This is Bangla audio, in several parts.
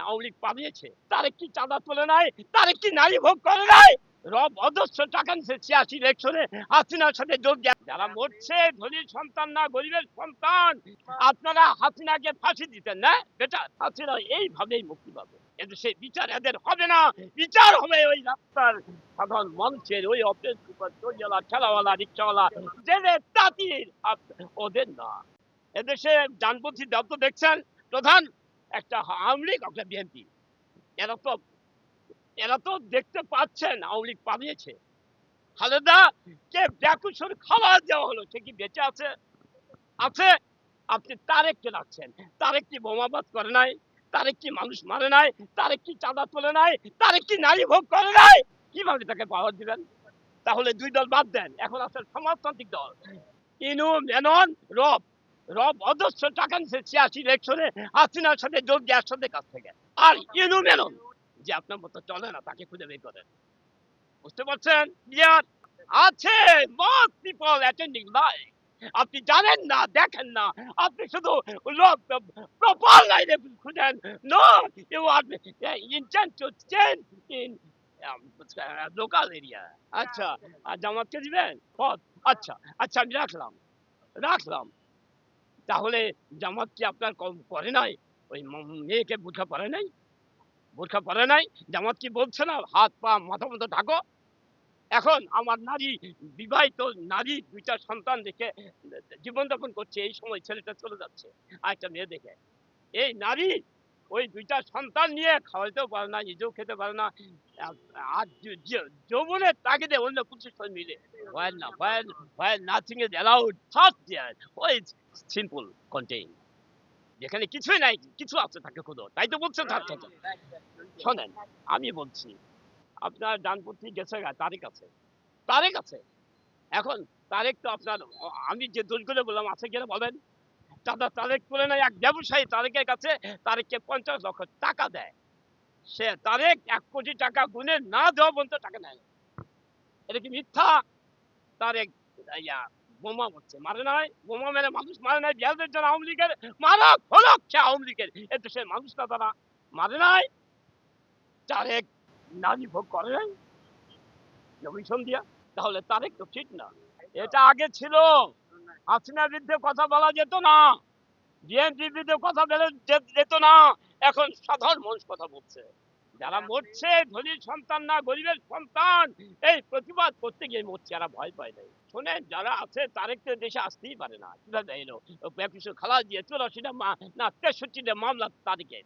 আওয়ামী লীগ পালিয়েছে, তারে কি চাঁদা তোলে নাই, তারে কি নারী ভোগ করে নাই, রব অজস্র টাকা নিচ্ছে 86 ইলেকশনে হাসিনার সাথে যোগ দেয়। যারা মরছে ধনীর সন্তান না, গরিবের সন্তান। আপনারা হাসিনাকে ফাঁসি দিতেন না, বেটা হাসিনা এইভাবেই মুক্তি পাবে। এদেশে বিচার এদের হবে না, বিচার হবে ওই রাস্তার সাধারণ মানুষের, ওই অফিস চরিয়ালা, ঠেলাওয়ালা, রিক্সাওয়ালা, জেলে তাঁতির, ওদের না। এদেশে ডানপন্থী দল তো দেখছেন, প্রধান একটা আওয়ামী লীগ একটা বিএনপি। এরা তো এরা তো দেখতে পাচ্ছেন আওয়ামী লীগ পালিয়েছে। খালেদা কে বেকসুর খালাস দেওয়া হলো, সে কি বেঁচে আছে? আছে। আপনি তারেককে রাখছেন, তারেক কি বোমাবাদ করে নাই, তারেক কি মানুষ মারে নাই, তারেক কি চাঁদা তোলে নাই, তারেক কি নারী ভোগ করে নাই? কিভাবে তাকে পাওয়ার দিবেন? তাহলে দুই দল বাদ দেন, এখন আছে সমাজতান্ত্রিক দল। ইনু মেনন, রব রব অজস্র টাকা নিচ্ছে 86 ইলেকশনে হাসিনার সাথে যোগ দেওয়ার সাথে কাছ থেকে। আর ইনু মেনন যে আপনার মতো চলে না, তাকে খুঁজে বের করেন। বুঝতে পারছেন? ইয়ার আছে most people attending live. আপনি জানেন না, দেখেন না, আপনি শুধু লোক প্রপার লাইনে খুঁজেন। No, you are intent to change in local area. আচ্ছা, আর জামাতকে দিবেন পদ? আচ্ছা আচ্ছা, আমি রাখলাম রাখলাম। তাহলে জামাত কি আপনার করে নাই? ওই মেয়েকে বোরখা পরে নাই? বোরখা পরে নাই? জামাত কি বলছে না হাত পা মাথা মতো ঢাকো? এখন আমার নারী, বিবাহিত নারী ২টা সন্তান রেখে জীবনযাপন করছে, এই সময় ছেলেটা চলে যাচ্ছে আরেকটা মেয়ে দেখে। এই নারী ওই ২টা সন্তান নিয়ে খাওয়াইতেও পারে না, নিজেও খেতে পারে না। আর যৌবনের তাগিদে অন্য কিছুর সঙ্গে মিলে while nothing is allowed, just there, ওই সিম্পল কন্টেইন, যেখানে কিছুই নাই, কিছু আছে তাকে খোঁজো, তাই তো বলছেন ছাত্র। শোনেন, আমি বলছি আপনার ডানপন্থী গেছে তারেক আছে, তারেক আছে। এখন তারেক তো আপনার, আমি যে দোষগুলো বললাম আছে কিনা বলেন? চাঁদা তারেক করে নাই, এক ব্যবসায়ী তারেকের কাছে তারেককে 50 লক্ষ টাকা দেয়। সে তারেক 1 কোটি টাকা গুনে না দেওয়া পর্যন্ত টাকা নেয় না। এটা কি মিথ্যা? তারেক ইয়া বোমা মারছে, মারে নাই? বোমা মেরে মানুষ মারে নাই? ২০০০ জন আওয়ামী লীগের মারক হলক, সে আওয়ামী লীগের এ দেশের মানুষ না, তারা মারে নাই? তারেক নারী ভোগ করে নাই নবীন দিয়া? তাহলে তারেক তো ঠিক না। এটা আগে ছিল, হাসিনার বিরুদ্ধে কথা বলা যেত না, বিএনপির বিরুদ্ধে কথা বলে যেত না। এখন সাধারণ মানুষ কথা বলছে। যারা মরছে ধনীর সন্তান না, গরিবের সন্তান। এই প্রতিবাদ করতে গিয়ে মরছে, এরা ভয় পায় নাই। শোনেন, যারা আছে তারেক তো দেশে আসতেই পারে না, কিভাবে এলো? ব্যবসা খালাস দিয়ে 84টা না 63টা মামলা তারিখে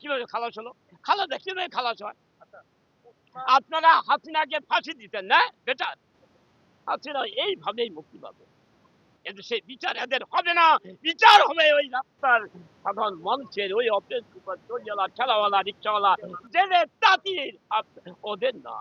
কিভাবে খালাস হলো? খালাস কিভাবে খালাস হয়? আপনারা হাসিনাকে ফাঁসি দিতেন না, বেটা হাসিনা এইভাবেই মুক্তি পাবে। এদেশে বিচার এদের হবে না, বিচার হবে ওই রাস্তার সাধারণ মানুষের, ওই অফিস চরিয়ালা, ঠেলাওয়ালা, রিক্সাওয়ালা, জেলে তাঁতির, ওদের না।